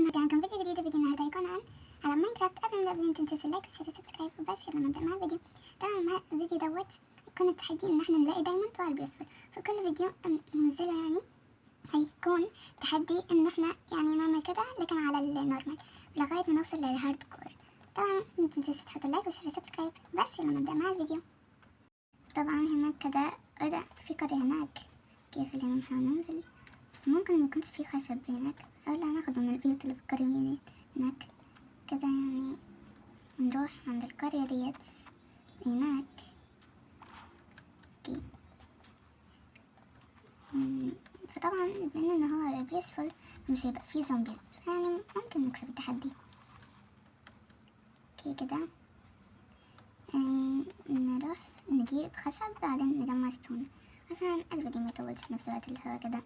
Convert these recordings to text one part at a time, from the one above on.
رجعنا فيديو جديد. فيديو النهارده هيكون على ماينكرافت. قبل ما نبدا ما تنسوا اللايك والشير والسبسكرايب وبس. يلا نبدا مع الفيديو. طبعا الفيديو دوت يكون التحدي ان احنا نلاقي دايموند وقلب يصفر. في كل فيديو منزله يعني هيكون تحدي ان احنا يعني نعمل كده لكن على النورمال لغايه ما نوصل للهارد كور. طبعا ما تنسوش تحطوا اللايك والشير والسبسكرايب بس. يلا نبدا مع الفيديو. طبعا هناك كده ايه في قرية هناك. كيف خلينا نحاول ننزل بس ممكن ميكونش في خشب هناك او لا ناخده من البيوت اللي في القرية هناك كده يعني. نروح عند القرية ديت هناك. اوكي. فطبعا بما ان هو بيسفل مش هيبقى فيه زومبيز يعني ممكن نكسب التحدي. اوكي كده نروح نجيب خشب بعدين نجمع ستون عشان الفيديو ميطولش في نفس الوقت اللي هو كده.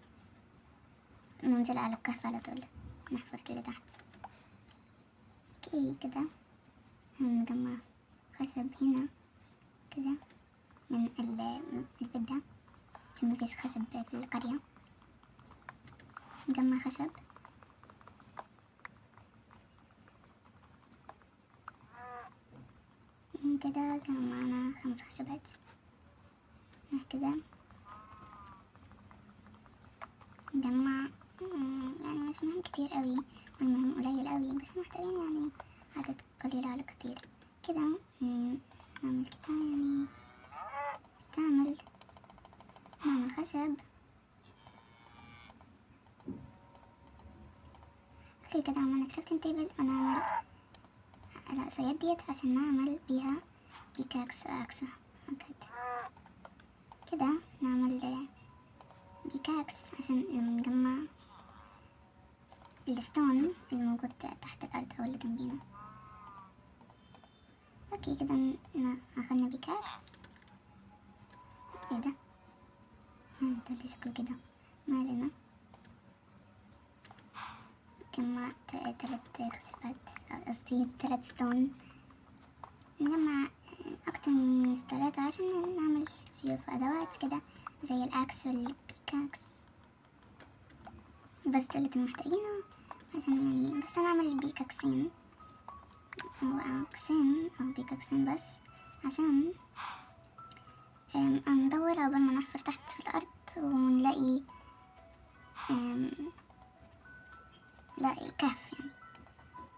ننزل على الكهف على طول نحفر اللي تحت. اوكي كده هنجمع خشب هنا كده من البيت ده عشان مفيش خشب في القرية. نجمع خشب كده جمعنا 5 خشبات كده. نجمع يعني مش مهم كتير قوي والمهم قليل قوي بس محتاجين يعني عدد قليل على كتير كده. نعمل كده يعني نعمل خشب. اوكي كده عملنا كرافتنج تيبل ونعمل العصايات ديت عشان نعمل بيها بيكاكس واكس. كده نعمل بيكاكس عشان لما نجمع الستون الموجود تحت الأرض أو اللي جنبينا. اوكي كده أخدنا بيكاكس. ايه ده؟ ما ده شكله كده ما علينا. جمعت 3 خشبات قصدي 3 ستون. نجمع أكتر من ستارات عشان نعمل سيوف وأدوات كده زي الأكس والبيكاكس بس دول اللي محتاجينه عشان يعني بس هنعمل بيكاكسين أو أكسين أو بيكاكسين بس عشان ندور عقبال ما نحفر تحت في الأرض ونلاقي نلاقي كهف يعني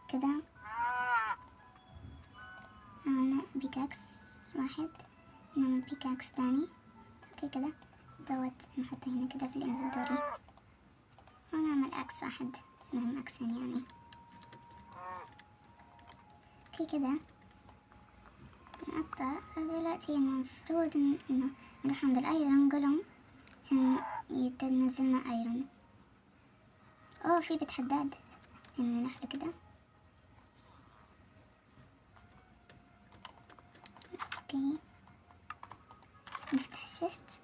كده. عملنا بيكاكس واحد نعمل بيكاكس تاني. اوكي كده دوت نحطه هنا كده في الانفنتوري ونعمل اكس واحد بس مهم اكسين يعني. اوكي كده نقطع. دلوقتي المفروض انه نروح عند الايرون جولوم عشان ينزلنا ايرون. في بيت حداد يعني نروح له كده. اوكي نفتح الشست.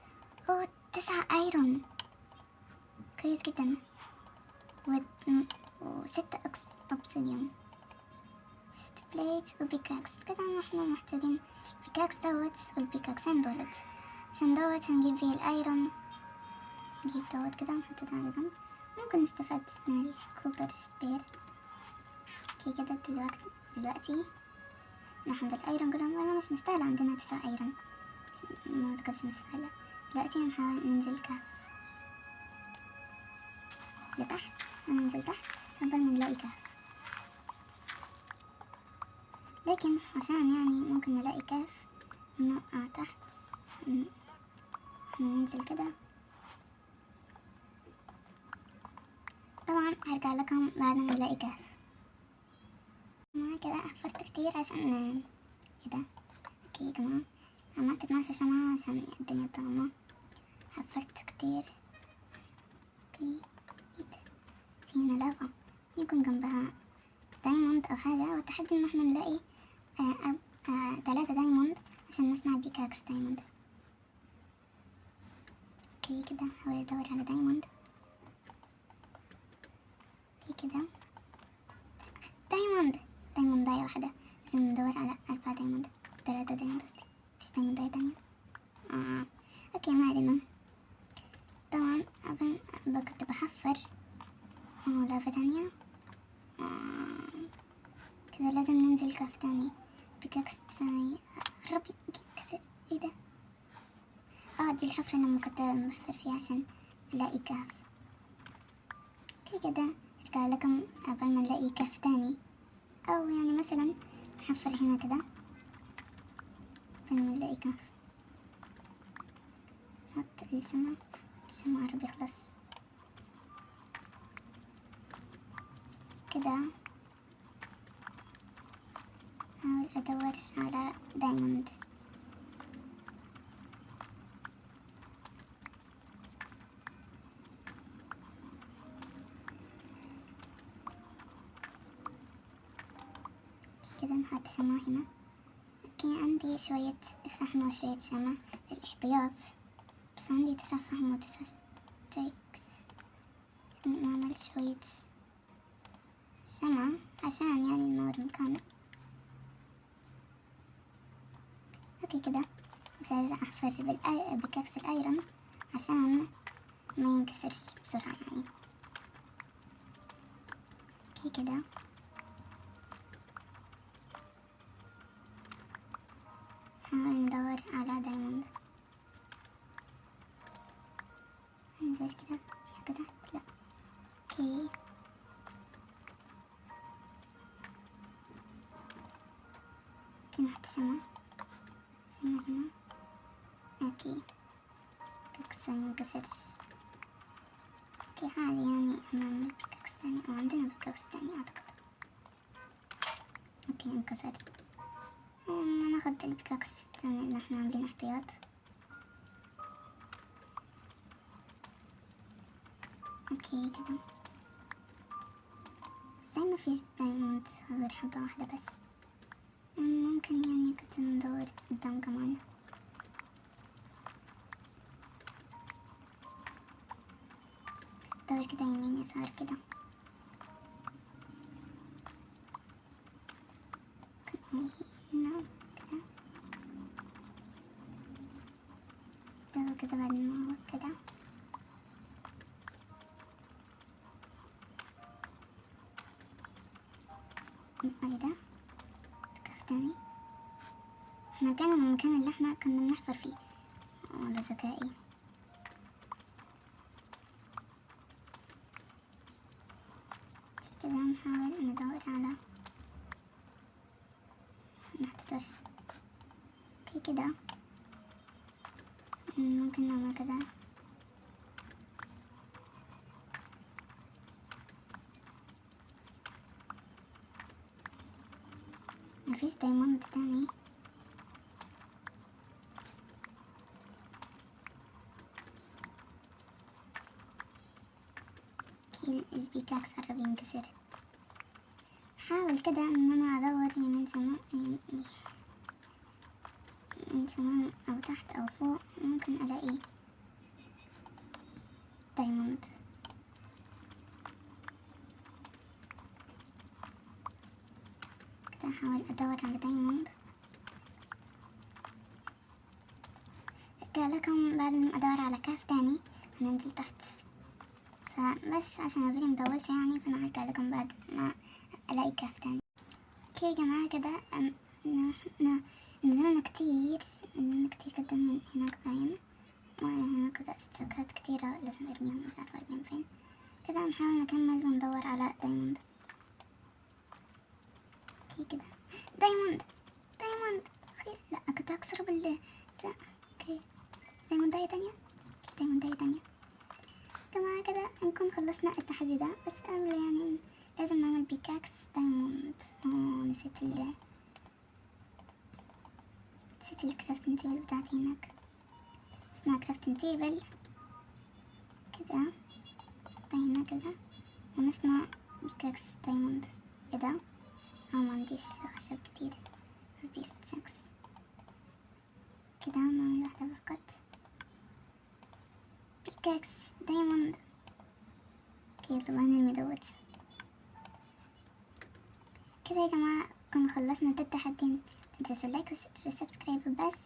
9 ايرون كويس جدا و6 اوبسيديوم بليت وبيكاكس كده. احنا محتاجين بيكاكس دوت والبيكاكسين دولت عشان دوت هنجيب فيه الايرون. نجيب دوت كده ونحطه ده على جنب. ممكن نستفاد من الكوبر سبير. اوكي كده دلوقتي نروح عند الايرون جولوم وانا مش مستاهل عندنا 9 ايرون ما اعتقدش مستاهلة. دلوقتي هنحاول ننزل كهف لتحت وننزل تحت قبل ما نلاقي كهف لكن عشان يعني ممكن نلاقي كهف نوقع تحت. ننزل كده. طبعا هرجع لكم بعد ما نلاقي كهف. انا كده حفرت كتير عشان ايه ده. اوكي يا جماعة عملت 12 شمعة عشان الدنيا ضلمة. حفرت كتير. اوكي ايه ده في هنا لافا يكون جنبها دايموند او حاجة والتحدي ان احنا نلاقي 3 دايموند عشان نصنع بيكاكس دايموند. اوكي كده نحاول ادور على دايموند. اوكي كده دايمونداية واحدة لازم ندور على 4 دايموند 3 دايموند قصدي مفيش دايمونداية تانية. اوكي ما علينا. طبعا قبل كنت بحفر لافا تانية كذا لازم ننزل كهف تاني. بيكاكس تاني. ربي كسر. ايه ده؟ دي الحفرة اللي كنت بحفر فيها عشان الاقي كهف. كده ارجع لكم قبل ما نلاقي كهف تاني، او يعني مثلا نحفر هنا كده قبل ما نلاقي كهف. نحط الشمع قرب يخلص كده. احاول ادور على دايموند. كده نحط شمع هنا. اوكي عندي شوية فحم وشوية شمع للاحتياط، بس عندي 9 فحم و9 ستيكس. نعمل شوية شمع عشان يعني ننور مكانه. اوكي كده مش عايزة احفر بكاكس الايرون عشان ما ينكسرش بسرعة يعني. اوكي كده نحاول ندور على دايموند. ننزل كده في حاجة تحت. لا. اوكي نحط شمع هنا. اوكي كاكس ينكسر. اوكي عادي يعني نعمل بيكاكس تاني، او عندنا بيكاكس تاني اعتقد. اوكي انكسر. ناخد البيكاكس التاني اللي احنا عاملين احتياط. اوكي كده زي ما فيش دايموند غير حبة واحدة بس. ممكن يعني كنت ندور قدام كمان. دور كده يمين يسار كده. هنا كده. دور كده بعد ما هو كده. ايه ده؟ كهف تاني. احنا رجعنا من المكان اللي احنا كنا بنحفر فيه. ولا ذكائي. كده نحاول ندور على محتاجش. اوكي كده ممكن نعمل كده. مفيش دايموند تاني. البيكاكس قرب ينكسر. حاول كده ان انا ادور يمين شمال او تحت او فوق، ممكن الاقي دايموند. كده احاول ادور على دايموند. ارجع لكم بعد ما ادور على كهف تاني. هننزل تحت، فبس عشان الفيديو مطولش يعني، فانا هرجع لكم بعد ما الاقي كهف تاني. اوكي يا جماعة كده نزلنا كتير جدا من هناك باين. هنا كده اشتراكات كتيرة لازم ارميهم، مش عارفة ارميهم فين. كده نحاول نكمل وندور على دايموند. اوكي كده دايموند اخير. لا كنت هكسره اوكي دايمونداية تانية. جماعة كده نكون خلصنا التحدي ده، بس قبل يعني لازم نعمل بيكاكس دايموند. نسيت الكرافتنج تيبل بتاعتي هناك. اسمها كرافتنج تيبل كده. هنا كده ونصنع بيكاكس دايموند. ايه ده؟ ما عنديش خشب كتير، بس دي 6 كده. نعمل واحدة فقط. بيكاكس دايموند. اوكي طبعا نرمي دوت كده يا جماعة. كنا خلصنا ده التحدي. متنسوش اللايك والسبسكرايب. بس